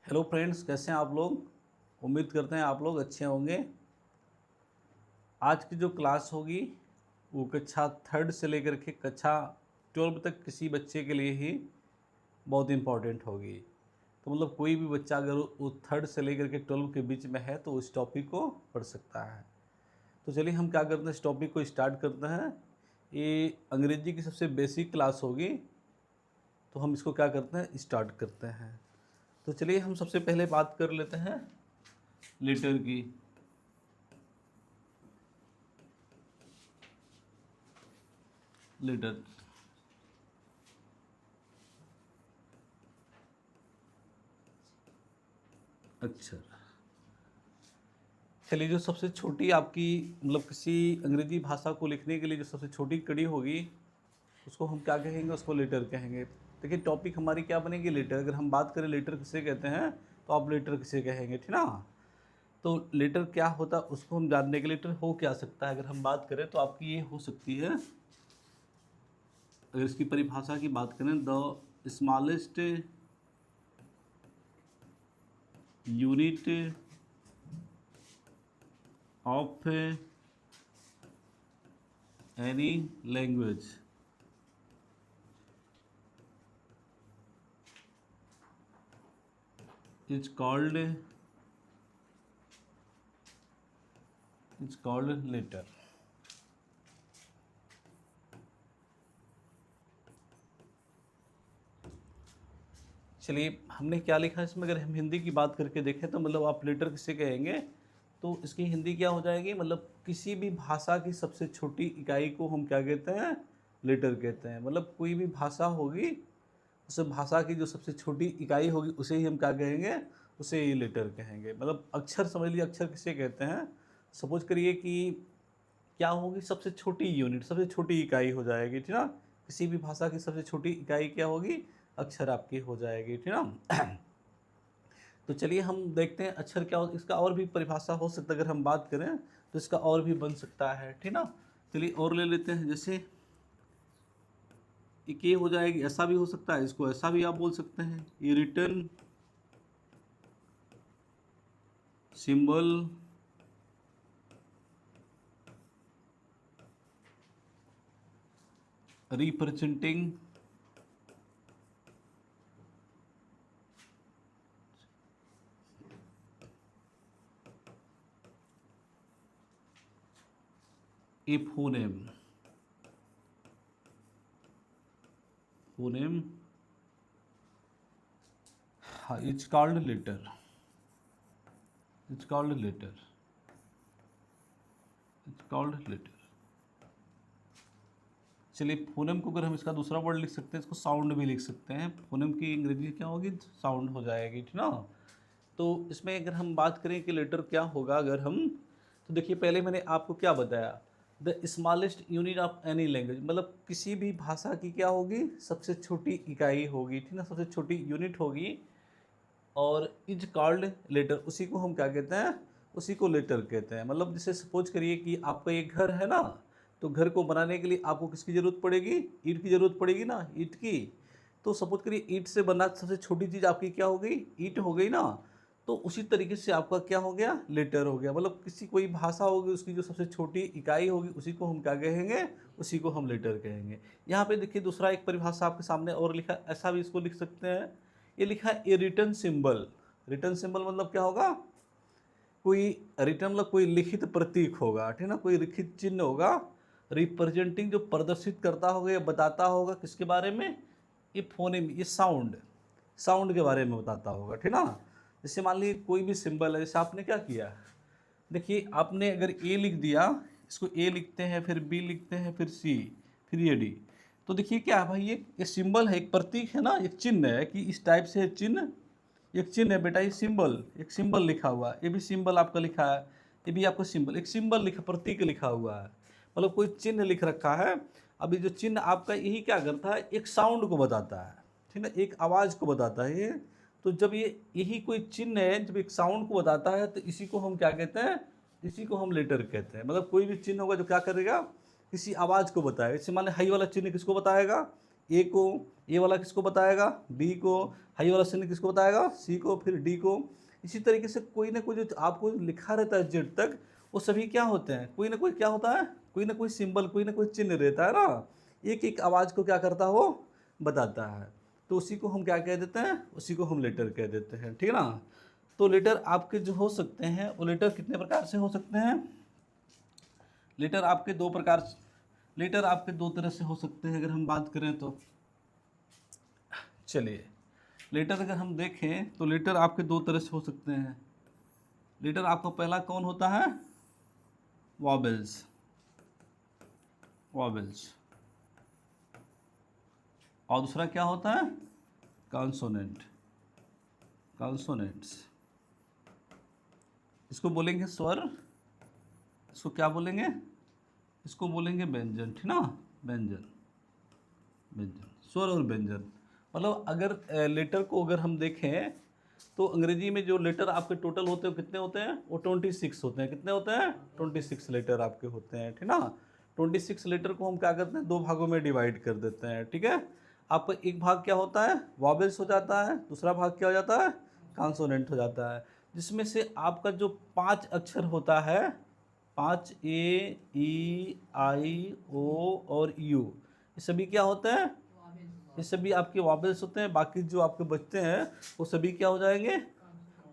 Hello friends, कैसे हैं आप लोग। उम्मीद करते हैं आप लोग अच्छे होंगे। आज की जो क्लास होगी वो कक्षा थर्ड से लेकर के कक्षा 12 तक किसी बच्चे के लिए ही बहुत इम्पॉर्टेंट होगी। तो मतलब कोई भी बच्चा अगर वो थर्ड से लेकर के 12 के बीच में है तो इस टॉपिक को पढ़ सकता है। तो चलिए हम क्या करते हैं, इस टॉपिक को स्टार्ट करते हैं। ये अंग्रेजी की सबसे बेसिक क्लास होगी, तो हम इसको क्या करते हैं, स्टार्ट करते हैं। तो चलिए हम सबसे पहले बात कर लेते हैं लेटर की। लेटर अक्षर। चलिए, जो सबसे छोटी आपकी मतलब किसी अंग्रेजी भाषा को लिखने के लिए जो सबसे छोटी कड़ी होगी उसको हम क्या कहेंगे, उसको लेटर कहेंगे। देखिए टॉपिक हमारी क्या बनेगी, लेटर। अगर हम बात करें लेटर किसे कहते हैं तो आप लेटर किसे कहेंगे, ठीक ना। तो लेटर क्या होता है उसको हम जानने के, लेटर हो क्या सकता है अगर हम बात करें तो आपकी ये हो सकती है, अगर इसकी परिभाषा की बात करें, the smallest unit of any language is called letter। चलिए हमने क्या लिखा है इसमें, अगर हम हिंदी की बात करके देखें तो मतलब आप लेटर किसे कहेंगे, तो इसकी हिंदी क्या हो जाएगी, मतलब किसी भी भाषा की सबसे छोटी इकाई को हम क्या कहते हैं, लेटर कहते हैं। मतलब कोई भी भाषा होगी उस भाषा की जो सबसे छोटी इकाई होगी उसे ही हम क्या कहेंगे, उसे ही लेटर कहेंगे। मतलब अक्षर समझ लीजिए, अक्षर किसे कहते हैं। सपोज करिए कि क्या होगी, सबसे छोटी यूनिट, सबसे छोटी इकाई हो जाएगी, ठीक ना। किसी भी भाषा की सबसे छोटी इकाई क्या होगी, अक्षर आपकी हो जाएगी, ठीक ना। तो चलिए हम देखते हैं अक्षर क्या हो, इसका और भी परिभाषा हो सकता है। अगर हम बात करें तो इसका और भी बन सकता है, ठीक ना। चलिए और ले लेते हैं, जैसे एक ये हो जाएगी, ऐसा भी हो सकता है, इसको ऐसा भी आप बोल सकते हैं, ये return symbol representing a phoneme. Phoneme हाँ, it's called letter. It's called letter. It's called letter. चलिए फोनेम को अगर हम इसका दूसरा वर्ड लिख सकते हैं, इसको साउंड भी लिख सकते हैं। फोनेम की अंग्रेजी क्या होगी, साउंड हो जाएगी, ठीक ना। तो इसमें अगर हम बात करें कि लेटर क्या होगा, अगर हम, तो देखिए पहले मैंने आपको क्या बताया, the smallest unit of any language, मतलब किसी भी भाषा की क्या होगी, सबसे छोटी इकाई होगी, ठीक ना, सबसे छोटी यूनिट होगी। और इज कॉल्ड लेटर, उसी को हम क्या कहते हैं, उसी को लेटर कहते हैं। मतलब जैसे सपोज करिए कि आपका एक घर है ना, तो घर को बनाने के लिए आपको किसकी ज़रूरत पड़ेगी, ईंट की ज़रूरत पड़ेगी ना, ईंट की। तो सपोज करिए ईंट से बना सबसे छोटी चीज़ आपकी क्या हो गई, ईंट हो गई ना। तो उसी तरीके से आपका क्या हो गया, लेटर हो गया। मतलब किसी कोई भाषा होगी उसकी जो सबसे छोटी इकाई होगी उसी को हम क्या कहेंगे, उसी को हम लेटर कहेंगे। यहाँ पे देखिए दूसरा एक परिभाषा आपके सामने और लिखा, ऐसा भी इसको लिख सकते हैं। ये लिखा है ए रिटर्न सिंबल। रिटर्न सिंबल मतलब क्या होगा, कोई रिटर्न मतलब कोई लिखित प्रतीक होगा, ठीक ना, कोई लिखित चिन्ह होगा। रिप्रेजेंटिंग जो प्रदर्शित करता होगा या बताता होगा किसके बारे में, ये फोनेम, ये साउंड, साउंड के बारे में बताता होगा, ठीक ना। जैसे मान लीजिए कोई भी सिंबल है, जैसे आपने क्या किया, देखिए आपने अगर ए लिख दिया, इसको ए लिखते हैं, फिर बी लिखते हैं, फिर सी, फिर ये डी। तो देखिए क्या है भाई, ये सिंबल है, एक प्रतीक है ना, एक चिन्ह है कि इस टाइप से चिन्ह, एक चिन्ह है बेटा, ये सिंबल, एक सिंबल लिखा हुआ है, ये भी सिंबल आपका लिखा है, ये भी आपका सिंबल, एक सिंबल लिखा, प्रतीक लिखा हुआ है, मतलब कोई चिन्ह लिख रखा है। अभी जो चिन्ह आपका यही क्या करता है, एक साउंड को बताता है, ठीक है, एक आवाज़ को बताता है ये। तो जब ये यही कोई चिन्ह है, जब एक साउंड को बताता है तो इसी को हम क्या कहते हैं, इसी को हम लेटर कहते हैं। मतलब कोई भी चिन्ह होगा जो क्या करेगा, किसी आवाज़ को बताएगा। जैसे मान लो हाई वाला चिन्ह किसको बताएगा, ए को, ए वाला किसको बताएगा, बी को, हाई वाला चिन्ह किसको बताएगा, सी को, फिर डी को। इसी तरीके से कोई ना कोई जो आपको लिखा रहता है जेड तक, वो सभी क्या होते हैं, कोई ना कोई क्या होता है, कोई ना कोई सिंबल, कोई ना कोई चिन्ह रहता है ना, एक एक आवाज़ को क्या करता है वो बताता है। तो उसी को हम क्या कह देते हैं, उसी को हम लेटर कह देते हैं, ठीक है ना। तो लेटर आपके जो हो सकते हैं वो लेटर कितने प्रकार से हो सकते हैं, लेटर आपके दो प्रकार, लेटर आपके दो तरह से हो सकते हैं अगर हम बात करें तो। चलिए लेटर अगर हम देखें तो लेटर आपके दो तरह से हो सकते हैं। लेटर आपका पहला कौन होता है, वॉबल्स, वॉबल्स, और दूसरा क्या होता है, कॉन्सोनेंट, कॉन्सोनेंट्स। इसको बोलेंगे स्वर, इसको क्या बोलेंगे, इसको बोलेंगे व्यंजन, ठीक ना, व्यंजन, व्यंजन, स्वर और व्यंजन। मतलब अगर लेटर को अगर हम देखें तो अंग्रेजी में जो लेटर आपके टोटल होते हैं वो कितने होते हैं, वो 26 होते हैं। कितने होते हैं, 26 लेटर आपके होते हैं, ठीक ना। 26 लेटर को हम क्या करते हैं, दो भागों में डिवाइड कर देते हैं, ठीक है। आपका एक भाग क्या होता है, वॉवेल्स हो जाता है, दूसरा भाग क्या हो जाता है, कॉन्सोनेंट हो जाता है, जिसमें से आपका जो 5 अक्षर होता है, 5 ए, ई, आई, ओ और यू, ये सभी क्या होते हैं, ये सभी आपके वॉवेल्स होते हैं। बाकी जो आपके बचते हैं वो सभी क्या हो जाएंगे,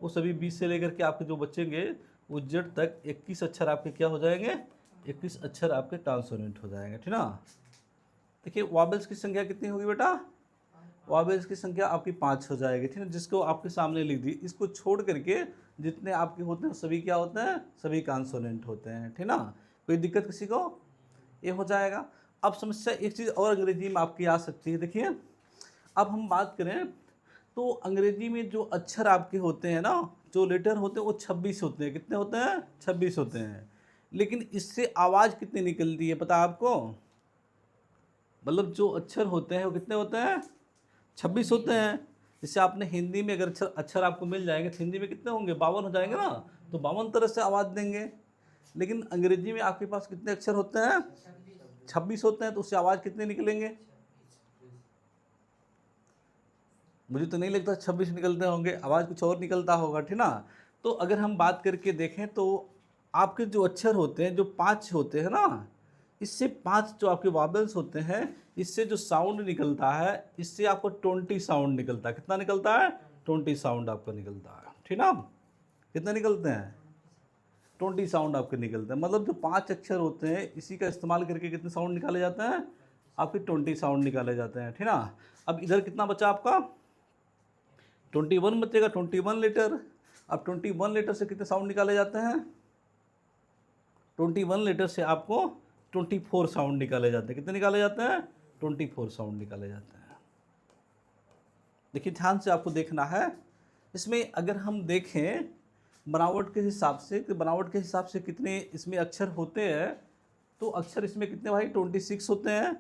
वो सभी 20 से लेकर के आपके जो बचेंगे वो जेड तक 21 अक्षर आपके क्या हो जाएंगे, 21 अक्षर आपके कॉन्सोनेंट हो जाएंगे, ठीक ना। देखिए वॉवेल्स की संख्या कितनी होगी बेटा, वॉवेल्स की संख्या आपकी 5 हो जाएगी, ठीक है, जिसको आपके सामने लिख दी। इसको छोड़ करके जितने आपके होते हैं सभी क्या होते हैं, सभी कॉन्सोनेंट होते हैं, ठीक ना। कोई दिक्कत किसी को, ये हो जाएगा। अब समस्या एक चीज़ और अंग्रेजी में आपकी आ सकती है, देखिए अब हम बात करें तो अंग्रेजी में जो अक्षर आपके होते हैं ना, जो लेटर होते हैं वो 26 होते हैं। कितने होते हैं, 26 होते हैं। लेकिन इससे आवाज़ कितनी निकलती है पता है आपको, मतलब जो अक्षर होते हैं वो कितने होते हैं, 26 होते हैं। जैसे आपने हिंदी में अगर अक्षर आपको मिल जाएंगे तो हिंदी में कितने होंगे, 52 हो जाएंगे ना, तो 52 तरह से आवाज़ देंगे। लेकिन अंग्रेजी में आपके पास कितने अक्षर होते हैं, 26 होते हैं, तो उससे आवाज़ कितने निकलेंगे, मुझे तो नहीं लगता 26 निकलते होंगे, आवाज़ कुछ और निकलता होगा, ठीक ना। तो अगर हम बात करके देखें तो आपके जो अक्षर होते हैं, जो 5 होते हैं ना, इससे 5 जो आपके वॉवेल्स होते हैं, इससे जो साउंड निकलता है, इससे आपको 20 साउंड निकलता है। कितना निकलता है, 20 साउंड आपका निकलता है, ठीक ना। कितने निकलते हैं, 20 साउंड आपके निकलते हैं। मतलब जो 5 अक्षर होते हैं इसी का इस्तेमाल करके कितने साउंड निकाले जाते हैं, आपके 20 साउंड निकाले जाते हैं, ठीक ना। अब इधर कितना बचा आपका, 21 बचेगा, 21 लीटर। अब 21 लीटर से कितने साउंड निकाले जाते हैं, 21 लीटर से आपको 24 साउंड निकाले जाते हैं। कितने निकाले जाते हैं, 24 साउंड निकाले जाते हैं। देखिए ध्यान से आपको देखना है। इसमें अगर हम देखें बनावट के हिसाब से, कि बनावट के हिसाब से कितने इसमें अक्षर होते हैं, तो अक्षर इसमें कितने भाई 26 होते हैं,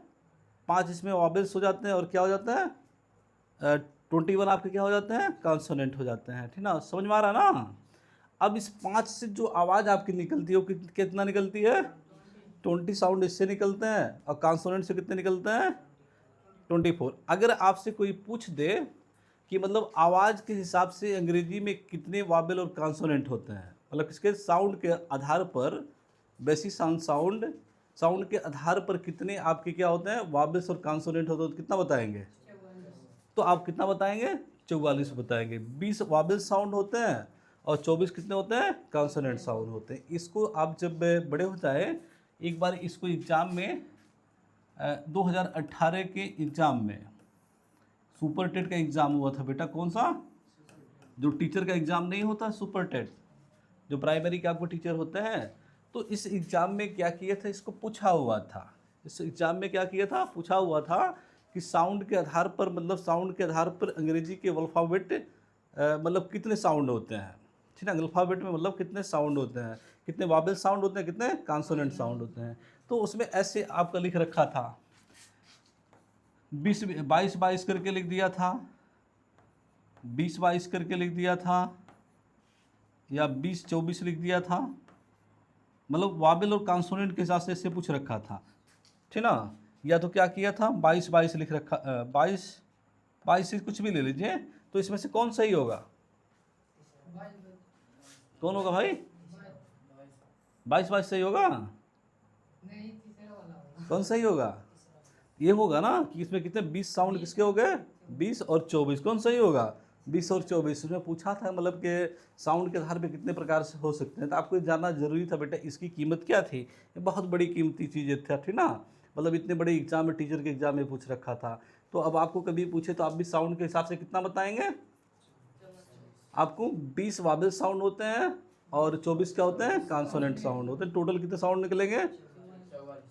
5 इसमें वॉवेल्स हो जाते हैं और क्या हो जाता है 21 आपके क्या हो जाते हैं, कॉन्सोनेंट हो जाते हैं, ठीक ना। समझ में आ रहा है ना। अब इस 5 से जो आवाज़ आपकी निकलती है वो कितना निकलती है, 20 साउंड इससे निकलते हैं, और कॉन्सोनेंट से कितने निकलते हैं, 24। अगर आपसे कोई पूछ दे कि मतलब आवाज़ के हिसाब से अंग्रेजी में कितने वावेल और कॉन्सोनेंट होते हैं, मतलब किसके साउंड के आधार पर, बेसिस ऑन साउंड, साउंड के आधार पर कितने आपके क्या होते हैं, वावेल्स और कॉन्सोनेंट होते हैं, तो कितना बताएंगे, तो आप कितना बताएंगे, 44 बताएंगे। 20 वावेल साउंड होते हैं और 24 कितने होते हैं, कॉन्सोनेंट साउंड होते हैं। इसको आप जब बड़े हो जाए, एक बार इसको एग्ज़ाम में 2018 के एग्ज़ाम में सुपर टेट का एग्ज़ाम हुआ था बेटा, कौन सा, जो टीचर का एग्ज़ाम नहीं होता, सुपर टेट, जो प्राइमरी के आपको टीचर होते हैं, तो इस एग्ज़ाम में क्या किया था, इसको पूछा हुआ था। इस एग्ज़ाम में क्या किया था, पूछा हुआ था कि साउंड के आधार पर, मतलब साउंड के आधार पर अंग्रेजी के अल्फ़ाबेट मतलब कितने साउंड होते हैं, ठीक है। अल्फ़ाबेट में मतलब कितने साउंड होते हैं, कितने वावेल साउंड होते हैं, कितने कॉन्सोनेंट साउंड होते हैं। तो उसमें ऐसे आपका लिख रखा था, 22 करके लिख दिया था, 20-22 करके लिख दिया था, या 20-24 लिख दिया था। मतलब वावेल और कॉन्सोनेंट के हिसाब से इससे पूछ रखा था, ठीक ना। या तो क्या किया था 22 22 लिख रखा 22 22 से कुछ भी ले लीजिए, तो इसमें से कौन सही होगा? कौन होगा भाई? 22 22 सही होगा? कौन सही होगा? ये होगा ना कि इसमें कितने 20 साउंड किसके हो गए? 20 और 24। कौन सही होगा? 20 और 24। इसमें पूछा था मतलब कि साउंड के आधार पे कितने प्रकार से हो सकते हैं, तो आपको जानना जरूरी था बेटा इसकी कीमत क्या थी। ये बहुत बड़ी कीमती चीज़ थी ना, मतलब इतने बड़े एग्जाम में, टीचर के एग्जाम में पूछ रखा था। तो अब आपको कभी पूछे तो आप भी साउंड के हिसाब से कितना बताएंगे? आपको 20 वावेल साउंड होते हैं और 24 क्या होते हैं? कॉन्सोनेंट साउंड होते हैं। टोटल कितने साउंड निकलेंगे?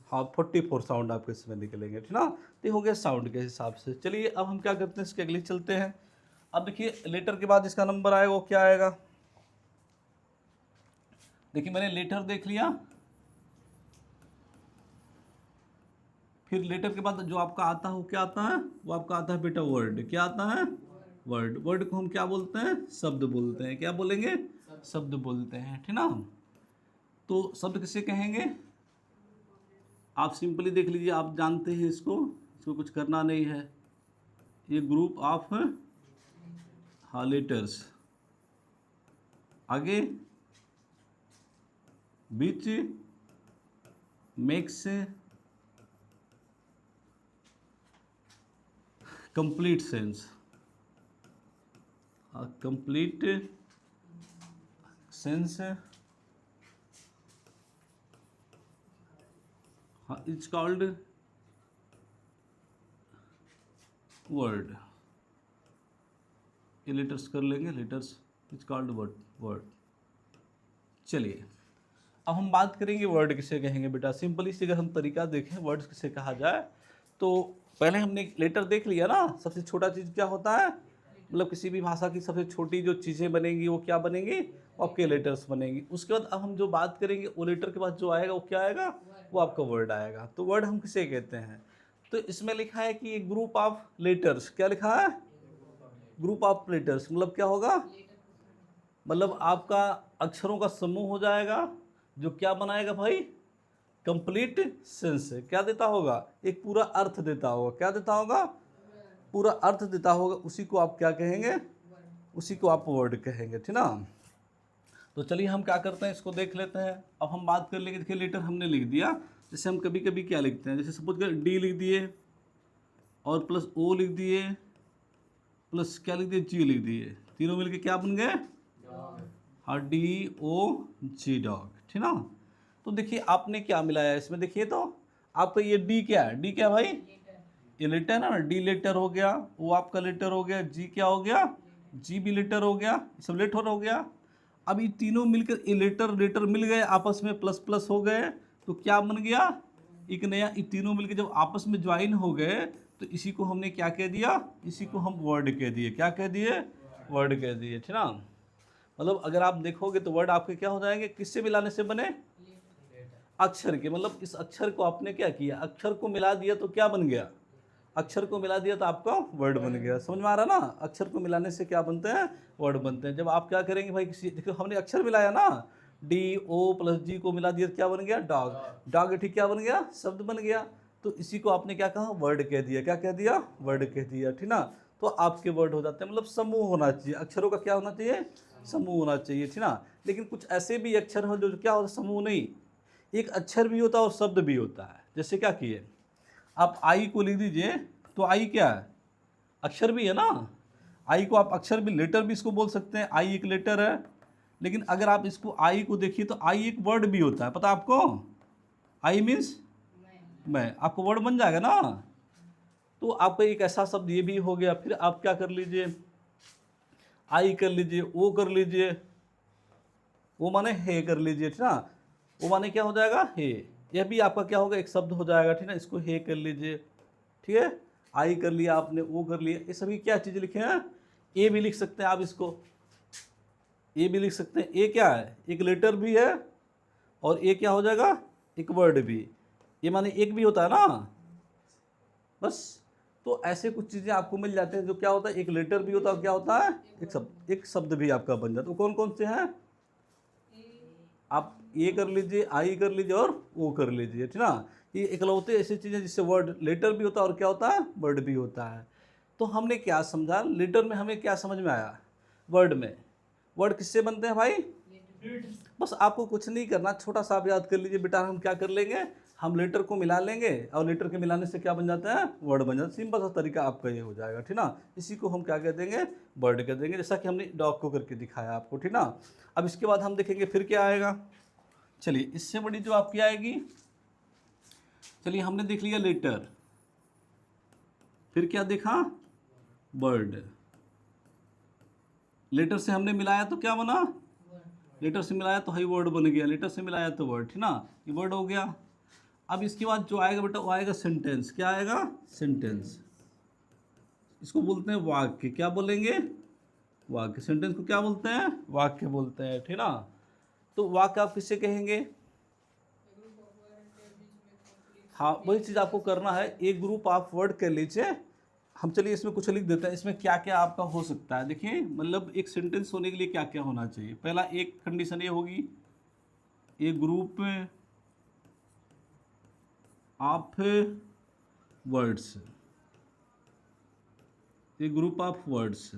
हाँ 44 साउंड आपके इसमें निकलेंगे, ठीक ना। तो ये हो गया साउंड के हिसाब से। चलिए अब हम क्या करते हैं, इसके अगले चलते हैं। अब देखिए लेटर के बाद इसका नंबर आएगा वो क्या आएगा? देखिए मैंने लेटर देख लिया, फिर लेटर के बाद जो आपका आता है वो क्या आता है? वो आपका आता है बेटा वर्ड। क्या आता है? वर्ड। वर्ड को हम क्या बोलते हैं? शब्द बोलते हैं। क्या बोलेंगे? शब्द बोलते हैं, ठीक ना। तो शब्द किसे कहेंगे? आप सिंपली देख लीजिए, आप जानते हैं इसको, इसको कुछ करना नहीं है। ये ग्रुप ऑफ हाँ लेटर्स, आगे बीच makes complete sense, complete sense it's called word. ये लेटर्स कर लेंगे, लेटर्स इट्स कॉल्ड वर्ड। चलिए अब हम बात करेंगे वर्ड किसे कहेंगे बेटा। सिंपली से अगर हम तरीका देखें वर्ड्स किसे कहा जाए, तो पहले हमने लेटर देख लिया ना, सबसे छोटा चीज़ क्या होता है, मतलब किसी भी भाषा की सबसे छोटी जो चीज़ें बनेंगी वो क्या बनेंगी? आपके लेटर्स बनेंगी। उसके बाद अब हम जो बात करेंगे वो लेटर के बाद जो आएगा वो क्या आएगा? वो आपका वर्ड आएगा। तो वर्ड हम किसे कहते हैं? तो इसमें लिखा है कि ग्रुप ऑफ लेटर्स। क्या लिखा है? Group of letters. मतलब क्या होगा? मतलब आपका अक्षरों का समूह हो जाएगा जो क्या बनाएगा भाई? Complete sense. क्या देता होगा? एक पूरा अर्थ देता होगा। क्या देता होगा? पूरा अर्थ देता होगा। उसी को आप क्या कहेंगे? उसी को आप वर्ड कहेंगे, ठीक ना। तो चलिए हम क्या करते हैं इसको देख लेते हैं। अब हम बात कर लेंगे। देखिए लेटर हमने लिख दिया, जैसे हम कभी कभी क्या लिखते हैं, जैसे सपोज कर डी लिख दिए और प्लस ओ लिख दिए प्लस क्या लिख दिए? जी लिख दिए। तीनों मिलके क्या बन गए? हाँ DOG डॉग, ठीक ना। तो देखिए आपने क्या मिलाया इसमें, देखिए तो आपका ये डी क्या है? डी क्या भाई? ये लेटर है ना, डी लेटर हो गया, वो आपका लेटर हो गया, जी क्या हो गया? जी भी लेटर हो गया, सब लेटर हो गया। अब ये तीनों मिलकर ये लेटर लेटर मिल गए, आपस में प्लस प्लस हो गए, तो क्या बन गया? एक नया। ये तीनों मिलकर जब आपस में ज्वाइन हो गए तो इसी को हमने क्या कह दिया? इसी को हम वर्ड कह दिए। क्या कह दिए? वर्ड कह दिए, ठीक ना। मतलब अगर आप देखोगे तो वर्ड आपके क्या हो जाएंगे? किससे मिलाने से बने? अक्षर के। मतलब इस अक्षर को आपने क्या किया? अक्षर को मिला दिया तो क्या बन गया? अक्षर को मिला दिया तो आपका वर्ड बन गया। समझ में आ रहा ना? अक्षर को मिलाने से क्या बनते हैं? वर्ड बनते हैं। जब आप क्या करेंगे भाई, किसी देखो हमने अक्षर मिलाया ना, DO प्लस G को मिला दिया तो क्या बन गया? डॉग। डॉग ठीक क्या बन गया? शब्द बन गया। तो इसी को आपने क्या कहा? वर्ड कह दिया। क्या कह दिया? वर्ड कह दिया, ठीक ना। तो आपके वर्ड हो जाते हैं। मतलब समूह होना चाहिए अक्षरों का। क्या होना चाहिए? समूह होना चाहिए, ठीक ना। लेकिन कुछ ऐसे भी अक्षर हो जो क्या होता है? समूह नहीं, एक अक्षर भी होता है और शब्द भी होता है। जैसे क्या किए आप आई को लिख दीजिए, तो आई क्या है? अक्षर भी है ना। आई को आप अक्षर भी, लेटर भी इसको बोल सकते हैं। आई एक लेटर है, लेकिन अगर आप इसको आई को देखिए तो आई एक वर्ड भी होता है। पता आपको? आई मीन्स मैं, आपको वर्ड बन जाएगा ना। तो आपका एक ऐसा शब्द ये भी हो गया। फिर आप क्या कर लीजिए, आई कर लीजिए, ओ कर लीजिए, वो माने हे कर लीजिए, ठीक ना। वो माने क्या हो जाएगा? हे। यह भी आपका क्या होगा? एक शब्द हो जाएगा, ठीक ना। इसको हे कर लीजिए, ठीक है। आई कर लिया आपने, वो कर लिया, ये सभी क्या चीज़ लिखे हैं? ए भी लिख सकते हैं आप इसको, ए भी लिख सकते हैं। ए क्या है? एक लेटर भी है और ए क्या हो जाएगा? एक वर्ड भी। ये माने एक भी होता है ना, बस। तो ऐसे कुछ चीज़ें आपको मिल जाते हैं जो क्या होता है? एक लेटर भी होता है, क्या होता है? एक शब्द भी आपका बन जाता है। तो कौन कौन से हैं? आप ये कर लीजिए, आई कर लीजिए और वो कर लीजिए, ठीक ना। ये इकलौते ऐसी चीज़ें जिससे वर्ड लेटर भी होता है और क्या होता है, वर्ड भी होता है। तो हमने क्या समझा, लेटर में हमें क्या समझ में आया, वर्ड में, वर्ड किससे बनते हैं भाई, बस आपको कुछ नहीं करना, छोटा सा आप याद कर लीजिए बेटा, हम क्या कर लेंगे, हम लेटर को मिला लेंगे और लेटर के मिलाने से क्या बन जाता है, वर्ड बन जाता है। सिंपल सा तरीका आपका ये हो जाएगा, ठीक ना। इसी को हम क्या कह देंगे, वर्ड कह देंगे, जैसा कि हमने डॉग को करके दिखाया आपको, ठीक ना। अब इसके बाद हम देखेंगे फिर क्या आएगा। चलिए इससे बड़ी जो आपकी आएगी, चलिए हमने देख लिया लेटर, फिर क्या देखा, वर्ड। लेटर से हमने मिलाया तो क्या बना, लेटर से मिलाया तो हाई वर्ड बन गया, लेटर से मिलाया तो वर्ड, ठीक ना, ये वर्ड हो गया। अब इसके बाद जो आएगा बेटा वो आएगा सेंटेंस, क्या आएगा, सेंटेंस। इसको बोलते हैं वाक्य, क्या बोलेंगे, वाक्य। सेंटेंस को क्या बोलते हैं, वाक्य बोलते हैं, ठीक ना। तो वाक्य आप किससे कहेंगे, हाँ वही चीज़ आपको करना है, एक ग्रुप आप वर्ड कर लीजिए। हम चलिए इसमें कुछ लिख देते हैं, इसमें क्या क्या आपका हो सकता है। देखिए मतलब एक सेंटेंस होने के लिए क्या क्या होना चाहिए। पहला एक कंडीशन ये होगी, एक ग्रुप ऑफ वर्ड्स, एक ग्रुप ऑफ वर्ड्स।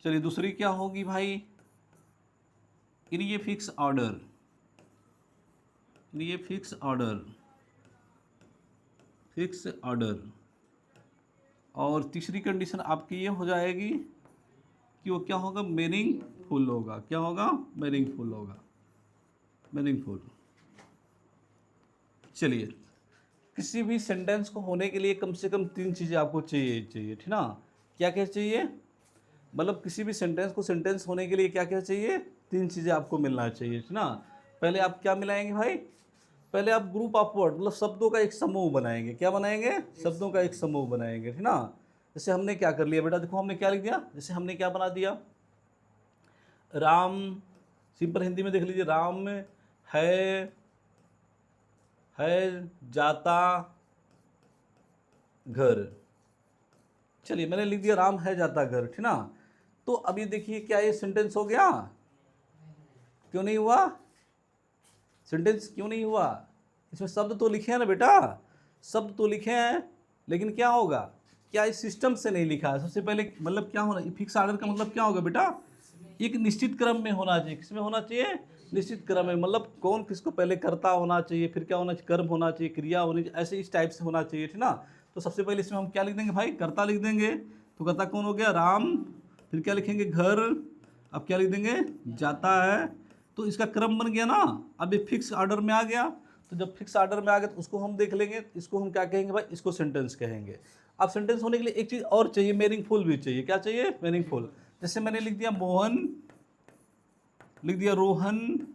चलिए दूसरी क्या होगी भाई, इन ये फिक्स ऑर्डर, ये फिक्स ऑर्डर, फिक्स ऑर्डर। और तीसरी कंडीशन आपकी ये हो जाएगी कि वो क्या होगा, मीनिंगफुल होगा, क्या होगा, मीनिंगफुल होगा, मीनिंगफुल। चलिए किसी भी सेंटेंस को होने के लिए कम से कम 3 चीज़ें आपको चाहिए, ठीक ना। क्या क्या चाहिए, मतलब किसी भी सेंटेंस को सेंटेंस होने के लिए क्या क्या चाहिए, 3 चीज़ें आपको मिलना चाहिए, ठीक ना। पहले आप क्या मिलाएंगे भाई, पहले आप ग्रुप ऑफ वर्ड, मतलब शब्दों का एक समूह बनाएंगे, क्या बनाएंगे, शब्दों का एक समूह बनाएंगे, ठीक ना। जैसे हमने क्या कर लिया बेटा, देखो हमने क्या लिख दिया, जैसे हमने क्या बना दिया, राम, सिंपल हिंदी में देख लीजिए, राम है जाता घर। चलिए मैंने लिख दिया राम है जाता घर, ठीक ना। तो अभी देखिए क्या ये सेंटेंस हो गया, क्यों नहीं हुआ, सेंटेंस क्यों नहीं हुआ, इसमें शब्द तो लिखे हैं ना बेटा, शब्द तो लिखे हैं, लेकिन क्या होगा, क्या इस सिस्टम से नहीं लिखा है। सबसे पहले मतलब क्या होना, फिक्स ऑर्डर का मतलब क्या होगा बेटा, एक निश्चित क्रम में होना चाहिए, किसमें होना चाहिए, निश्चित क्रम में, मतलब कौन किसको पहले कर्ता होना चाहिए, फिर क्या होना चाहिए, कर्म होना चाहिए, क्रिया होनी चाहिए, ऐसे इस टाइप से होना चाहिए, ठीक ना। तो सबसे पहले इसमें हम क्या लिख देंगे भाई, कर्ता लिख देंगे। तो कर्ता कौन हो गया, राम, फिर क्या लिखेंगे, घर, अब क्या लिख देंगे, जाता है। तो इसका क्रम बन गया ना, अब ये फिक्स ऑर्डर में आ गया। तो जब फिक्स ऑर्डर में आ गया तो उसको हम देख लेंगे, इसको हम क्या कहेंगे भाई, इसको सेंटेंस कहेंगे। अब सेंटेंस होने के लिए एक चीज़ और चाहिए, मीनिंगफुल भी चाहिए, क्या चाहिए, मीनिंगफुल। जैसे मैंने लिख दिया मोहन, लिख दिया रोहन,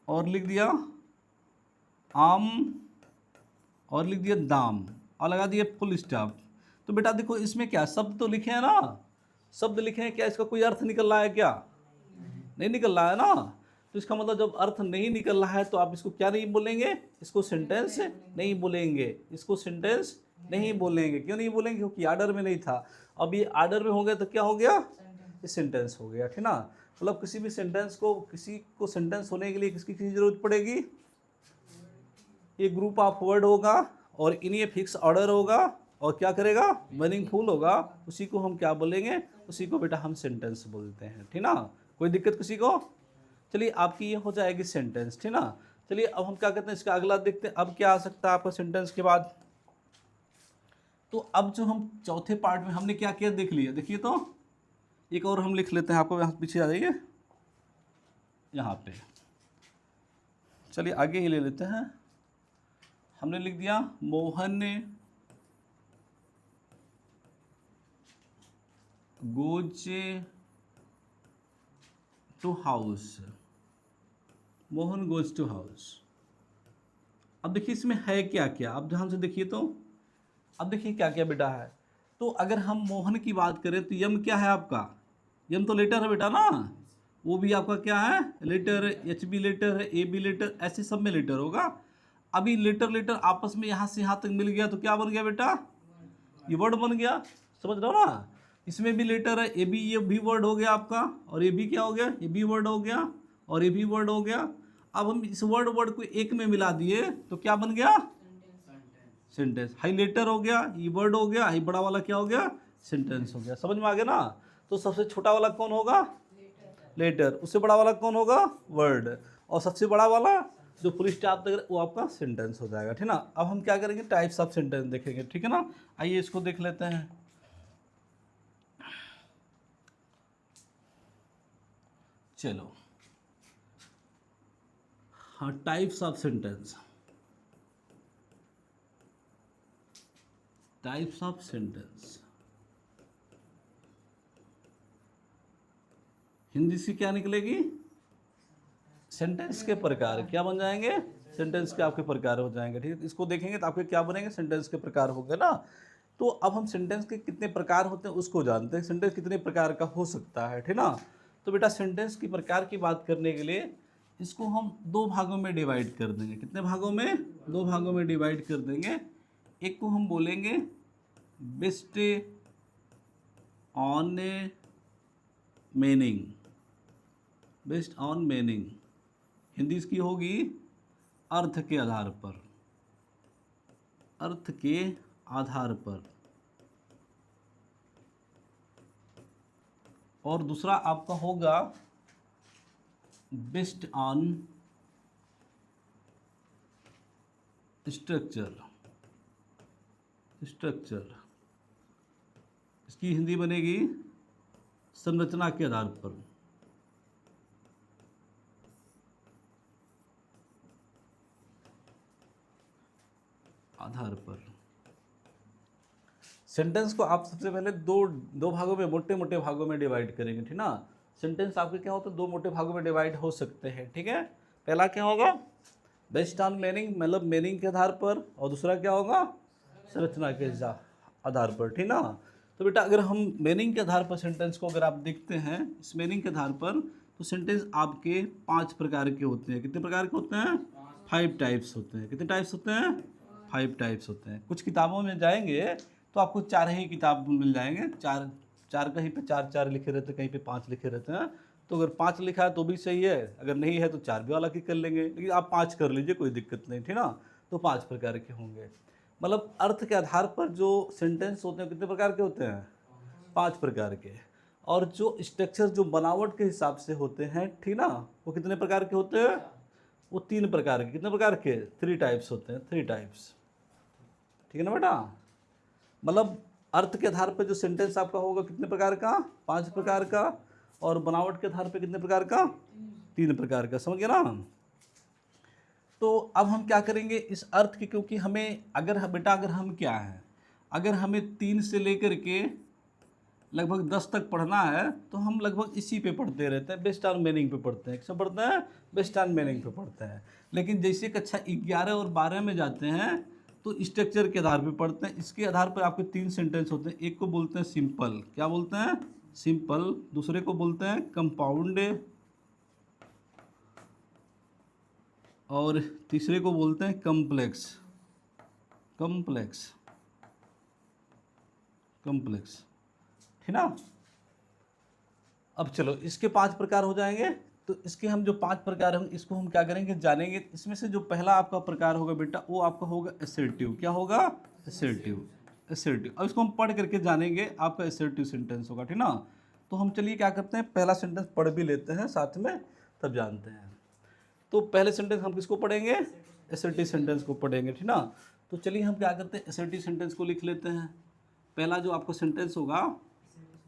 और लिख दिया आम, और लिख दिया दाम, और लगा दिया फुल स्टॉप। तो बेटा देखो इसमें क्या शब्द तो लिखे हैं ना, शब्द लिखे हैं, क्या इसका कोई अर्थ निकल रहा है, क्या नहीं निकल रहा है ना। तो इसका मतलब जब अर्थ नहीं निकल रहा है तो आप इसको क्या नहीं बोलेंगे, इसको सेंटेंस नहीं बोलेंगे, इसको सेंटेंस नहीं बोलेंगे। क्यों नहीं बोलेंगे, क्योंकि आर्डर में नहीं था। अब ये आर्डर में हो गया तो क्या हो गया, ये सेंटेंस हो गया, ठीक ना। मतलब किसी भी सेंटेंस को, किसी को सेंटेंस होने के लिए किसकी जरूरत पड़ेगी, ये ग्रुप ऑफ वर्ड होगा और इन्हीं फिक्स ऑर्डर होगा और क्या करेगा, मीनिंगफुल होगा, उसी को हम क्या बोलेंगे, उसी को बेटा हम सेंटेंस बोलते हैं, ठीक ना। कोई दिक्कत किसी को। चलिए आपकी ये हो जाएगी सेंटेंस, ठीक ना। चलिए अब हम क्या कहते हैं, इसका अगला देखते हैं, अब क्या आ सकता है आपका सेंटेंस के बाद। तो अब जो हम चौथे पार्ट में हमने क्या किया देख लिया, देखिए तो एक और हम लिख लेते हैं, आपको यहाँ पीछे आ जाइए, यहाँ पे चलिए आगे ही ले लेते हैं। हमने लिख दिया मोहन ने goes to house, Mohan goes to house. अब देखिए इसमें है क्या क्या, अब ध्यान से देखिए तो, अब देखिए क्या क्या बेटा है। तो अगर हम मोहन की बात करें तो यम क्या है आपका, यम तो लेटर है बेटा ना, वो भी आपका क्या है, लेटर, एच बी लेटर है, ए बी लेटर, ऐसे सब में लेटर होगा। अभी लेटर लेटर आपस में यहाँ से यहाँ तक मिल गया तो क्या बन गया बेटा, ये वर्ड बन गया, समझ रहे हो ना। इसमें भी लेटर है, ए बी, ये भी वर्ड हो गया आपका, और ये भी क्या हो गया, ये भी वर्ड हो गया, और ये भी वर्ड हो गया। अब हम इस वर्ड को एक में मिला दिए तो क्या बन गया? सेंटेंस। हाई लेटर हो गया, ये वर्ड हो गया, हाई बड़ा वाला क्या हो गया? सेंटेंस हो गया। समझ में आ गया ना? तो सबसे छोटा वाला कौन होगा? लेटर। उससे बड़ा वाला कौन होगा? वर्ड। और सबसे बड़ा वाला जो फुल स्टॉप तक वो आपका सेंटेंस हो जाएगा, ठीक ना। अब हम क्या करेंगे? टाइप्स ऑफ सेंटेंस देखेंगे, ठीक है ना। आइए इसको देख लेते हैं। चलो, हाँ, types of sentence. Types of sentence Hindi से क्या निकलेगी? सेंटेंस के प्रकार। क्या बन जाएंगे? सेंटेंस के आपके प्रकार हो जाएंगे, ठीक है। इसको देखेंगे तो आपके क्या बनेंगे? सेंटेंस के प्रकार हो गए ना। तो अब हम सेंटेंस के कितने प्रकार होते हैं उसको जानते हैं। सेंटेंस कितने प्रकार का हो सकता है, ठीक ना। तो बेटा सेंटेंस की प्रकार की बात करने के लिए इसको हम दो भागों में डिवाइड कर देंगे। कितने भागों में? दो भागों में डिवाइड कर देंगे। एक को हम बोलेंगे based on meaning. Based on meaning Hindi इसकी होगी अर्थ के आधार पर। अर्थ के आधार पर। और दूसरा आपका होगा बेस्ड ऑन स्ट्रक्चर। स्ट्रक्चर इसकी हिंदी बनेगी संरचना के आधार पर। आधार पर सेंटेंस को आप सबसे पहले दो भागों में, मोटे मोटे भागों में डिवाइड करेंगे, ठीक ना। सेंटेंस आपके क्या होते हैं? दो मोटे भागों में डिवाइड हो सकते हैं, ठीक है। पहला क्या होगा? बेस्ड ऑन मीनिंग, मतलब मीनिंग के आधार पर। और दूसरा क्या होगा? संरचना के आधार पर, ठीक ना। तो बेटा अगर हम मीनिंग के आधार पर सेंटेंस को अगर आप देखते हैं, इस मीनिंग के आधार पर, तो सेंटेंस आपके 5 प्रकार के होते हैं। कितने प्रकार के होते हैं? 5 टाइप्स होते हैं। कितने टाइप्स होते हैं? 5 टाइप्स होते हैं। कुछ किताबों में जाएंगे तो आपको 4 ही किताब मिल जाएंगे। चार कहीं पे 4 लिखे रहते हैं, कहीं पे 5 लिखे रहते हैं। तो अगर 5 लिखा है तो भी सही है, अगर नहीं है तो 4 भी वाला की कर लेंगे, लेकिन आप 5 कर लीजिए, कोई दिक्कत नहीं, ठीक ना। तो 5 प्रकार के होंगे। मतलब अर्थ के आधार पर जो सेंटेंस होते हैं कितने प्रकार के होते हैं? 5 प्रकार के। और जो स्ट्रक्चर, जो बनावट के हिसाब से होते हैं, ठीक ना, वो कितने प्रकार के होते हैं? वो 3 प्रकार के। कितने प्रकार के? 3 टाइप्स होते हैं। 3 टाइप्स, ठीक है ना बेटा। मतलब अर्थ के आधार पर जो सेंटेंस आपका होगा कितने प्रकार का? 5 प्रकार का। और बनावट के आधार पर कितने प्रकार का? 3 प्रकार का। समझ गया ना। तो अब हम क्या करेंगे इस अर्थ की, क्योंकि हमें अगर बेटा अगर हम क्या है, अगर हमें 3 से लेकर के लगभग 10 तक पढ़ना है तो हम लगभग इसी पे पढ़ते रहते हैं, बेस्ड ऑन मीनिंग पे पढ़ते हैं। किस पढ़ते हैं? बेस्ड ऑन मीनिंग पे पढ़ते हैं। लेकिन जैसे कक्षा 11 और 12 में जाते हैं तो स्ट्रक्चर के आधार पे पढ़ते हैं। इसके आधार पर आपके 3 सेंटेंस होते हैं। एक को बोलते हैं सिंपल। क्या बोलते हैं? सिंपल। दूसरे को बोलते हैं कंपाउंड। और तीसरे को बोलते हैं कम्प्लेक्स। कम्प्लेक्स, कम्प्लेक्स, ठीक ना। अब चलो इसके 5 प्रकार हो जाएंगे। तो इसके हम जो 5 प्रकार हैं इसको हम क्या करेंगे? जानेंगे। इसमें से जो पहला आपका प्रकार होगा बेटा वो आपका होगा असर्टिव। क्या होगा? असर्टिव। असर्टिव। अब इसको हम पढ़ करके जानेंगे, आपका असर्टिव सेंटेंस होगा, ठीक ना। तो हम चलिए क्या करते हैं, पहला सेंटेंस पढ़ भी लेते हैं साथ में, तब जानते हैं। तो पहले सेंटेंस हम किसको पढ़ेंगे? असर्टिव सेंटेंस को पढ़ेंगे, ठीक ना। तो चलिए हम क्या करते हैं, असर्टिव सेंटेंस को लिख लेते हैं। पहला जो आपका सेंटेंस होगा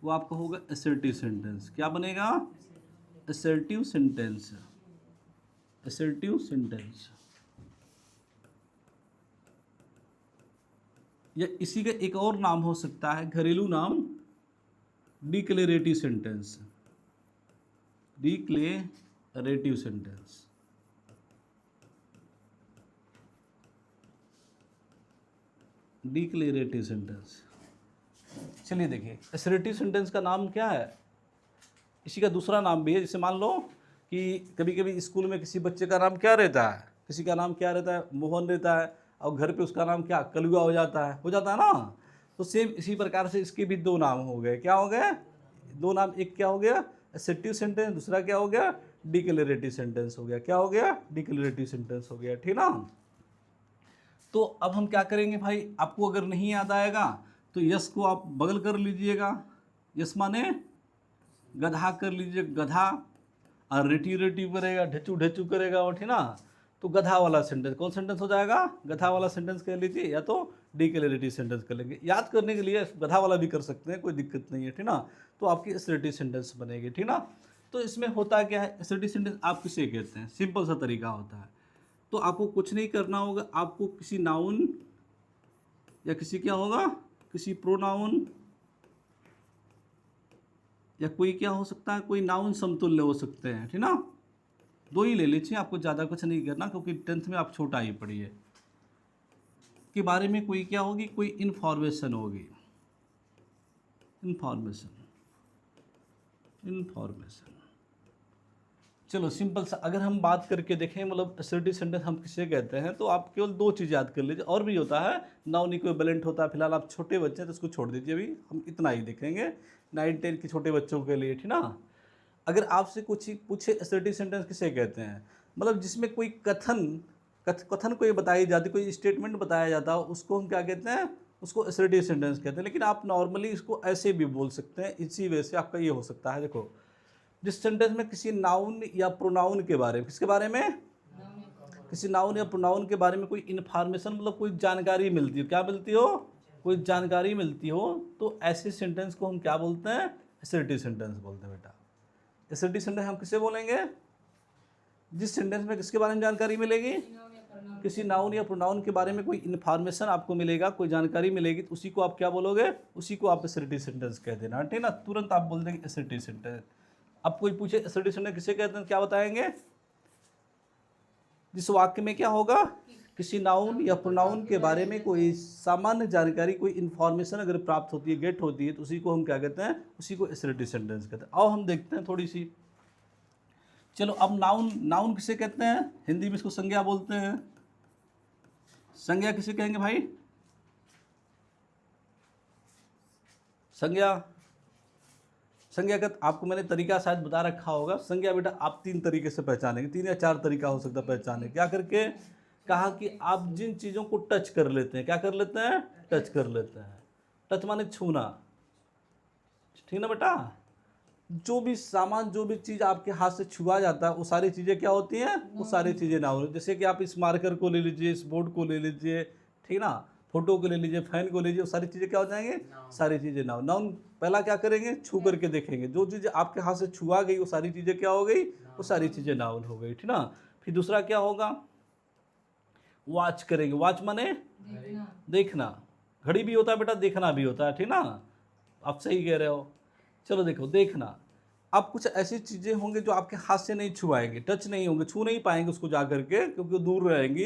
वो आपका होगा असर्टिव सेंटेंस। क्या बनेगा? Assertive sentence. असर्टिव सेंटेंस, या इसी का एक और नाम हो सकता है, घरेलू नाम, declarative sentence. Declarative sentence. Declarative sentence. चलिए देखिए असर्टिव सेंटेंस का नाम क्या है, इसी का दूसरा नाम भी है। जैसे मान लो कि कभी कभी स्कूल में किसी बच्चे का नाम क्या रहता है, किसी का नाम क्या रहता है? मोहन रहता है, और घर पे उसका नाम क्या? कलुआ हो जाता है ना। तो सेम इसी प्रकार से इसके भी 2 नाम हो गए। क्या हो गए? 2 नाम। एक क्या हो गया? एसेटिव सेंटेंस, दूसरा क्या हो गया डिक्लेरेटिव सेंटेंस हो गया। क्या हो गया डिक्लेरेटिव सेंटेंस हो गया, ठीक ना। तो अब हम क्या करेंगे भाई, आपको अगर नहीं याद आएगा तो यस को आप बगल कर लीजिएगा, यस माने गधा कर लीजिए, गधा, और रेटिव रेटिव करेगा, ढेचू ढेचू करेगा वो, ठीक ना। तो गधा वाला सेंटेंस कौन सेंटेंस हो जाएगा, गधा वाला सेंटेंस कह लीजिए, या तो डिक्लेरेटिव सेंटेंस कर लेंगे। याद करने के लिए गधा वाला भी कर सकते हैं, कोई दिक्कत नहीं है, ठीक ना। तो आपकी असर्टिव सेंटेंस बनेगी, ठीक ना। तो इसमें होता क्या है, असर्टिव सेंटेंस आप किसे कहते हैं, सिंपल सा तरीका होता है। तो आपको कुछ नहीं करना होगा, आपको किसी नाउन या किसी क्या होगा, किसी प्रोनाउन या कोई क्या हो सकता है, कोई नाउन समतुल्य हो सकते हैं, ठीक ना। दो ही ले लीजिए, आपको ज़्यादा कुछ नहीं करना, क्योंकि 10th में आप छोटा ही पढ़िए के बारे में कोई क्या होगी, कोई इन्फॉर्मेशन होगी, इन्फॉर्मेशन। चलो सिंपल सा अगर हम बात करके देखें, मतलब असर्टिव सेंटेंस हम किसे कहते हैं, तो आप केवल दो चीज़ याद कर लीजिए। और भी होता है, नाउन इक्विवेलेंट होता है, फिलहाल आप छोटे बच्चे हैं तो उसको छोड़ दीजिए, अभी हम इतना ही देखेंगे 9-10 के छोटे बच्चों के लिए, ठीक ना। अगर आपसे कुछ ही पूछे असर्टिव सेंटेंस किसे कहते हैं, मतलब जिसमें कोई कथन कोई बताई जाती, कोई स्टेटमेंट बताया जाता है, उसको हम क्या कहते हैं, उसको असर्टिव सेंटेंस कहते हैं। लेकिन आप नॉर्मली इसको ऐसे भी बोल सकते हैं, इसी वजह से आपका ये हो सकता है। देखो, जिस सेंटेंस में किसी नाउन या प्रोनाउन के बारे में, किसके बारे में, किसी नाउन या प्रोनाउन के बारे में कोई इन्फॉर्मेशन, मतलब कोई जानकारी मिलती हो, क्या मिलती हो, कोई जानकारी मिलती हो, तो ऐसे सेंटेंस को हम क्या बोलते हैं, असर्टिव सेंटेंस बोलते हैं बेटा। असर्टिव सेंटेंस हम किसे बोलेंगे, जिस सेंटेंस में किसके बारे में जानकारी मिलेगी, किसी नाउन या प्रोनाउन के बारे में कोई इन्फॉर्मेशन आपको मिलेगा, कोई जानकारी मिलेगी, तो उसी को आप क्या बोलोगे, उसी को आप असर्टिव सेंटेंस कह देना, ठीक ना। तुरंत आप बोल देंगे असर्टिव सेंटेंस। अब कोई पूछे असर्टिव सेंटेंस किसे कहते हैं, क्या बताएंगे, जिस वाक्य में क्या होगा, किसी नाउन या प्रोनाउन के बारे में कोई सामान्य जानकारी, कोई इन्फॉर्मेशन अगर प्राप्त होती है, गेट होती है, तो उसी को हम क्या कहते हैं, उसी को असर्टिव सेंटेंस कहते हैं। आओ हम देखते हैं थोड़ी सी। चलो अब नाउन किसे कहते हैं, हिंदी में इसको संज्ञा बोलते हैं। संज्ञा किसे कहेंगे भाई, संज्ञा का आपको मैंने तरीका शायद बता रखा होगा। संज्ञा बेटा आप 3 तरीके से पहचानेंगे, 3 या 4 तरीका हो सकता है पहचाने। क्या करके, कहा कि आप जिन चीज़ों को टच कर लेते हैं, क्या कर लेते हैं, टच कर लेते हैं। टच माने छूना, ठीक ना बेटा। जो भी सामान, जो भी चीज़ आपके हाथ से छुआ जाता है, वो सारी चीज़ें क्या होती हैं, वो सारी चीज़ें नाउन। जैसे कि आप इस मार्कर को ले लीजिए, इस बोर्ड को ले लीजिए, ठीक ना, फोटो को ले लीजिए, फैन को ले लीजिए, वो सारी चीज़ें क्या हो जाएंगे, सारी चीज़ें नाउन। नाउन पहला क्या करेंगे, छू करके देखेंगे, जो चीज़ आपके हाथ से छुआ गई वो सारी चीज़ें क्या हो गई, वो सारी चीज़ें नाउन हो गई, ठीक ना। फिर दूसरा क्या होगा, वॉच करेंगे। वॉच माने देखना, घड़ी भी होता है बेटा, देखना भी होता है, ठीक ना, आप सही कह रहे हो। चलो देखो, देखना, अब कुछ ऐसी चीज़ें होंगी जो आपके हाथ से नहीं छुआएंगे, टच नहीं होंगे, छू नहीं पाएंगे उसको जा करके, क्योंकि वो दूर रहेंगी।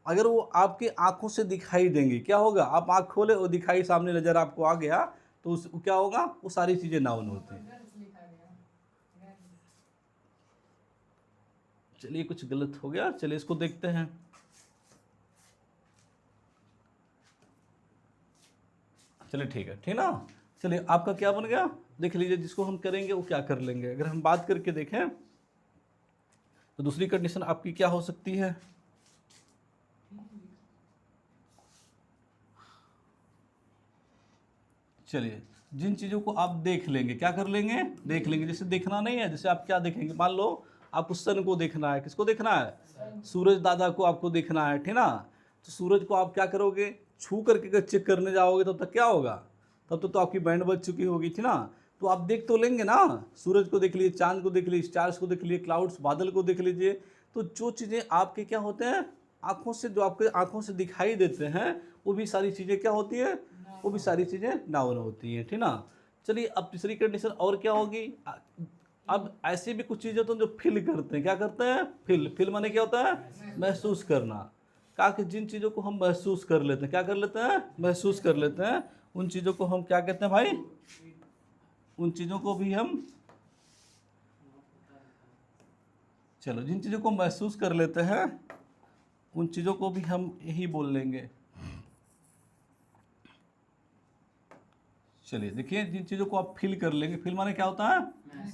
अगर वो आपकी आंखों से दिखाई देंगी, क्या होगा, आप आंख खोले और दिखाई सामने नज़र आपको आ गया, तो उस क्या होगा, वो सारी चीज़ें नाउन होती हैं। चलिए कुछ गलत हो गया, चलिए इसको देखते हैं। चलिए ठीक है, ठीक ना। चलिए आपका क्या बन गया, देख लीजिए, जिसको हम करेंगे वो क्या कर लेंगे। अगर हम बात करके देखें तो दूसरी कंडीशन आपकी क्या हो सकती है, चलिए जिन चीज़ों को आप देख लेंगे, क्या कर लेंगे, देख लेंगे। जैसे देखना नहीं है, जैसे आप क्या देखेंगे, मान लो आपको सन को देखना है, किसको देखना है, सूरज दादा को आपको देखना है, ठीक ना। तो सूरज को आप क्या करोगे, छू करके अगर चेक करने जाओगे तब तक क्या होगा, तब तो आपकी बैंड बज चुकी होगी, थी ना। तो आप देख तो लेंगे ना, सूरज को देख लीजिए, चांद को देख लीजिए, स्टार्स को देख लीजिए, क्लाउड्स, बादल को देख लीजिए। तो जो चीज़ें आपके क्या होते हैं, आँखों से, जो आपके आँखों से दिखाई देते हैं, वो भी सारी चीज़ें क्या होती हैं, वो भी सारी चीज़ें नाउन होती हैं, ठीक ना। चलिए अब तीसरी कंडीशन और क्या होगी, अब ऐसी भी कुछ चीज़ें होती हैं जो फील करते हैं, क्या करते हैं, फील माने क्या होता है, महसूस करना। कहा कि जिन चीज़ों को हम महसूस कर लेते हैं, क्या कर लेते हैं, महसूस कर लेते हैं, उन चीज़ों को हम क्या कहते हैं भाई, उन चीज़ों को भी हम, चलो जिन चीज़ों को महसूस कर लेते हैं उन चीज़ों को भी हम यही बोल लेंगे। चलिए देखिए, जिन चीज़ों को आप फील कर लेंगे, फील माने क्या होता है?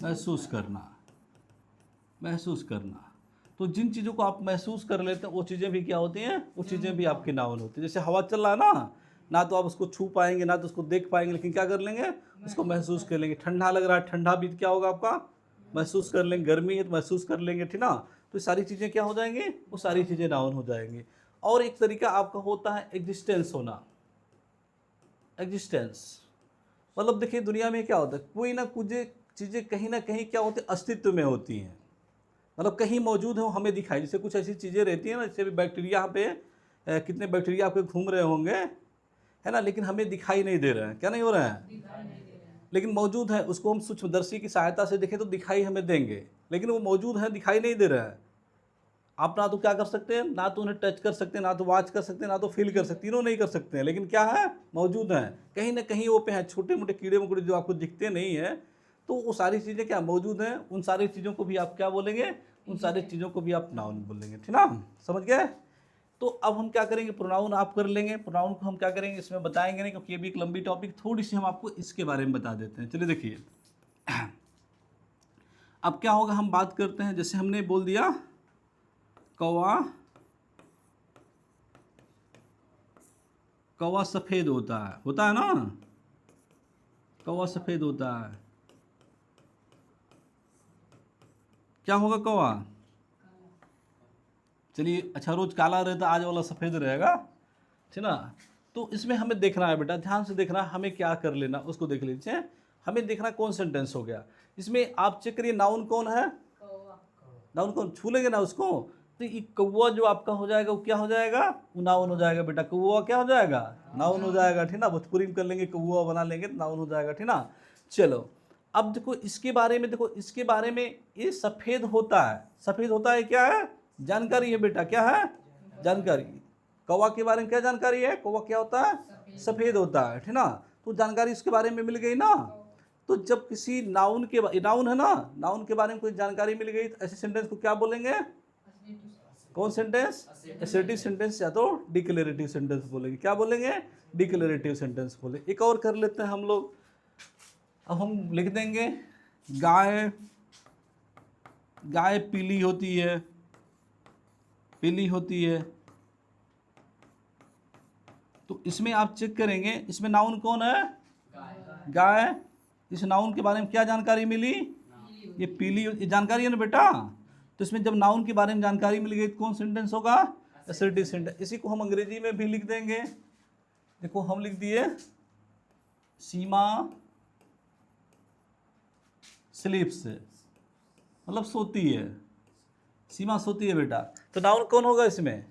महसूस करना, महसूस करना। तो जिन चीज़ों को आप महसूस कर लेते हैं वो चीज़ें भी क्या होती हैं? वो चीज़ें भी आपकी नाउन होती हैं। जैसे हवा चल रहा है ना, ना तो आप उसको छू पाएंगे ना तो उसको देख पाएंगे, लेकिन क्या कर लेंगे? उसको महसूस कर लेंगे। ठंडा लग रहा है, ठंडा भी क्या होगा आपका? महसूस कर लेंगे। गर्मी है तो महसूस कर लेंगे, ठीक ना? तो सारी चीज़ें क्या हो जाएंगी? वो सारी चीज़ें नाउन हो जाएंगी। और एक तरीका आपका होता है एग्जिस्टेंस होना। एग्जिस्टेंस मतलब देखिए, दुनिया में क्या होता है, कोई ना कुछ चीज़ें कहीं ना कहीं क्या होती है? अस्तित्व में होती हैं, मतलब कहीं मौजूद हो, हमें दिखाई। जैसे कुछ ऐसी चीज़ें रहती हैं ना, जैसे बैक्टीरिया यहाँ पे कितने बैक्टीरिया आपके घूम रहे होंगे, है ना, लेकिन हमें दिखाई नहीं दे रहे हैं। क्या नहीं हो रहे हैं? लेकिन मौजूद है। उसको हम सूक्ष्मदर्शी की सहायता से देखें तो दिखाई हमें देंगे, लेकिन वो मौजूद है, दिखाई नहीं दे रहा है। आप ना तो क्या कर सकते हैं, ना तो उन्हें टच कर सकते हैं, ना तो वॉच कर सकते हैं, ना तो फील कर सकते हैं, तीनों नहीं कर सकते हैं, लेकिन क्या है? मौजूद हैं। कहीं ना कहीं वो पे हैं, छोटे मोटे कीड़े मकोड़े जो आपको दिखते नहीं हैं, तो वो सारी चीज़ें क्या मौजूद हैं। उन सारी चीज़ों को भी आप क्या बोलेंगे? उन सारी चीज़ों को भी आप नाउन बोलेंगे, ठीक ना? समझ गए? तो अब हम क्या करेंगे, प्रोनाउन आप कर लेंगे। प्रोनाउन को हम क्या करेंगे, इसमें बताएंगे नहीं, क्योंकि ये भी एक लंबी टॉपिक, थोड़ी सी हम आपको इसके बारे में बता देते हैं। चलिए देखिए, अब क्या होगा, हम बात करते हैं। जैसे हमने बोल दिया कौवा, कौवा सफ़ेद होता है ना? कौवा सफ़ेद होता है। क्या होगा कौवा? चलिए अच्छा, रोज काला रहता, आज वाला सफ़ेद रहेगा, ठीक ना? तो इसमें हमें देखना है बेटा, ध्यान से देखना, हमें क्या कर लेना उसको देख लीजिए। हमें देखना कौन सेंटेंस हो गया इसमें। आप चेक करिए, नाउन कौन है? नाउन कौन? छू लेंगे ना उसको, तो ये कौवा जो आपका हो जाएगा वो क्या हो जाएगा? वो नाउन हो जाएगा बेटा। कौवा क्या हो जाएगा? नाउन हो जाएगा, ठीक ना? भोजपुरी में कर लेंगे, कौवा बना लेंगे तो नाउन हो जाएगा, ठीक ना? चलो अब देखो इसके बारे में, देखो इसके बारे में, ये सफ़ेद होता है। सफ़ेद होता है क्या है? जानकारी है बेटा। क्या है? जानकारी। कौवा के बारे में क्या जानकारी है? कौवा क्या होता है? सफ़ेद होता है, ठीक ना? तो जानकारी इसके बारे में मिल गई ना। तो जब किसी नाउन के, नाउन है ना, नाउन के बारे में कोई जानकारी मिल गई तो ऐसे सेंटेंस को क्या बोलेंगे? कौन सेंटेंस? असर्टिव सेंटेंस या तो डिक्लेरेटिव सेंटेंस बोलेंगे। क्या बोलेंगे? डिक्लेरेटिव सेंटेंस बोले। एक और कर लेते हैं हम लोग। अब हम लिख देंगे गाय, गाय पीली होती है, पीली होती है। तो इसमें आप चेक करेंगे, इसमें नाउन कौन है? गाय। इस नाउन के बारे में क्या जानकारी मिली? ये पीली, ये जानकारी है ना बेटा। तो इसमें जब नाउन के बारे में जानकारी मिल गई तो कौन सेंटेंस होगा? Assertive sentence. इसी को हम अंग्रेजी में भी लिख देंगे। देखो हम लिख दिए सीमा स्लीप्स, मतलब सोती है। सीमा सोती है बेटा। तो नाउन कौन होगा इसमें?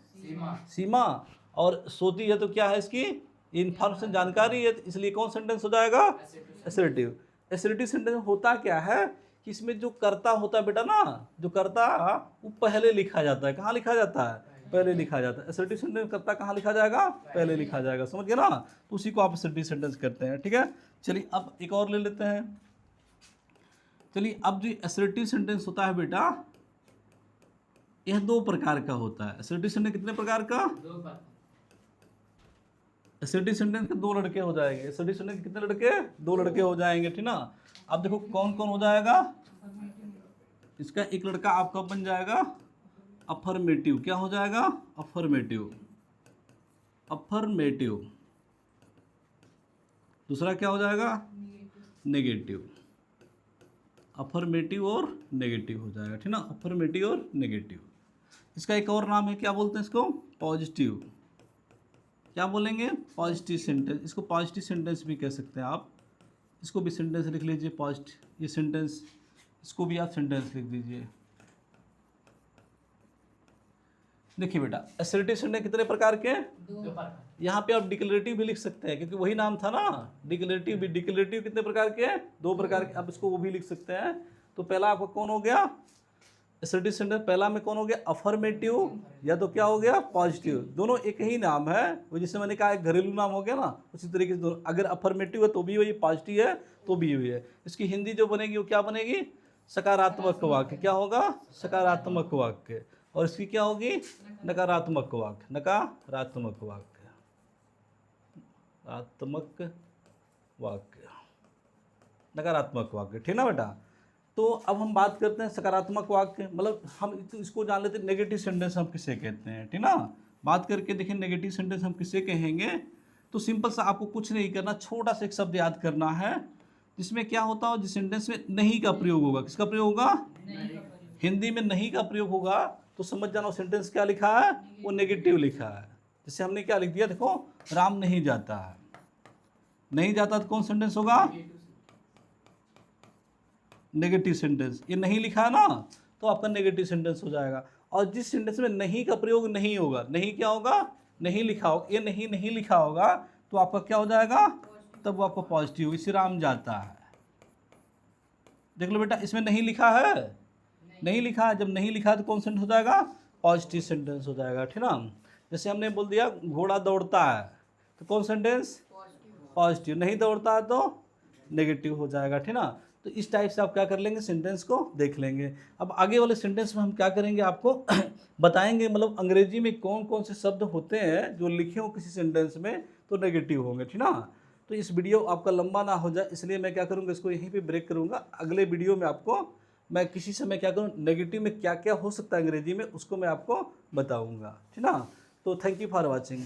सीमा। और सोती है तो क्या है इसकी? इन्फॉर्मेशन, जानकारी है, इसलिए कौन सेंटेंस हो जाएगा? असर्टिव। असर्टिव सेंटेंस होता क्या है कि इसमें जो कर्ता होता है बेटा ना, जो कर्ता वो पहले लिखा जाता है। कहाँ लिखा जाता है? पहले लिखा जाता है। असर्टिव सेंटेंस कर्ता कहाँ लिखा जाएगा? पहले लिखा जाएगा। समझ गए ना? तो उसी को आप असर्टिव सेंटेंस करते हैं, ठीक है? चलिए अब एक और ले लेते हैं। चलिए अब जो असर्टिव सेंटेंस होता है बेटा, यह दो प्रकार का होता है। असर्टिव सेंटेंस कितने प्रकार का? असर्टिव सेंटेंस के दो लड़के हो जाएंगे। असर्टिव सेंटेंस कितने लड़के? दो लड़के हो जाएंगे, ठीक ना? अब देखो कौन कौन हो जाएगा इसका। एक लड़का आपका बन जाएगा अफर्मेटिव। क्या हो जाएगा? अफर्मेटिव। अफर्मेटिव। दूसरा क्या हो जाएगा? नेगेटिव। अफर्मेटिव और नेगेटिव हो जाएगा, ठीक ना? अफर्मेटिव और नेगेटिव। इसका एक और नाम है, क्या बोलते हैं इसको? पॉजिटिव। क्या बोलेंगे? Positive sentence. इसको पॉजिटिव सेंटेंस भी कह सकते हैं आप। इसको भी सेंटेंस लिख लीजिए, पॉजिटिव, ये सेंटेंस, इसको भी आप सेंटेंस लिख दीजिए। देखिए बेटा, असर्टिव सेंटेंस कितने प्रकार के हैं? दो प्रकार। यहाँ पे आप डिक्लेरेटिव भी लिख सकते हैं, क्योंकि वही नाम था ना, डिक्लेरेटिव भी। डिक्लेरेटिव कितने प्रकार के हैं? दो प्रकार के। अब इसको वो भी लिख सकते हैं। तो पहला आपका कौन हो गया? असर्टिव सेंटेंस पहला में कौन हो गया? अफर्मेटिव, या तो क्या हो गया? पॉजिटिव। दोनों एक ही नाम है, वो जिससे मैंने कहा एक घरेलू नाम हो गया ना, उसी तरीके से दोनों। अगर अफर्मेटिव है तो भी वही, पॉजिटिव है तो भी वही है। इसकी हिंदी जो बनेगी वो क्या बनेगी? सकारात्मक वाक्य। क्या होगा? सकारात्मक वाक्य। और इसकी क्या होगी? नकारात्मक वाक्य। नकारात्मक वाक्य, नकारात्मक वाक्य। नकारात्मक वाक्य, ठीक ना बेटा। तो अब हम बात करते हैं सकारात्मक वाक्य, मतलब हम इसको जान लेते हैं नेगेटिव सेंटेंस हम किसे कहते हैं, ठीक ना। बात करके देखिए नेगेटिव सेंटेंस हम किसे कहेंगे। तो सिंपल सा आपको कुछ नहीं करना, छोटा सा एक शब्द याद करना है जिसमें क्या होता हो, जिस सेंटेंस में नहीं का प्रयोग होगा। किसका प्रयोग होगा? हिंदी में नहीं का प्रयोग होगा तो समझ जाना सेंटेंस क्या लिखा है, वो नेगेटिव लिखा है। जैसे हमने क्या लिख दिया, देखो राम नहीं जाता है, नहीं जाता तो कौन सेंटेंस होगा? Negative sentence. ये नहीं लिखा है ना, तो आपका नेगेटिव सेंटेंस हो जाएगा। और जिस सेंटेंस में नहीं का प्रयोग नहीं होगा, नहीं क्या होगा, नहीं लिखा होगा, ये नहीं लिखा होगा तो आपका क्या हो जाएगा, तब वो आपका पॉजिटिव। इसी राम जाता है, देख लो बेटा इसमें नहीं लिखा है, नहीं लिखा है। जब नहीं लिखा है तो कौन सेंटेंस हो जाएगा, पॉजिटिव सेंटेंस हो जाएगा, ठीक ना। जैसे हमने बोल दिया घोड़ा दौड़ता है तो कौन सेंटेंस, पॉजिटिव। नहीं दौड़ता है तो नेगेटिव हो जाएगा, ठीक ना। तो इस टाइप से आप क्या कर लेंगे, सेंटेंस को देख लेंगे। अब आगे वाले सेंटेंस में हम क्या करेंगे, आपको बताएंगे मतलब अंग्रेजी में कौन कौन से शब्द होते हैं जो लिखे हो किसी सेंटेंस में तो नेगेटिव होंगे, ठीक ना। तो इस वीडियो आपका लंबा ना हो जाए इसलिए मैं क्या करूँगा, इसको यहीं पे ब्रेक करूँगा। अगले वीडियो में आपको मैं किसी समय क्या करूँ, नेगेटिव में क्या क्या हो सकता है अंग्रेजी में उसको मैं आपको बताऊँगा, ठीक ना। तो थैंक यू फॉर वॉचिंग।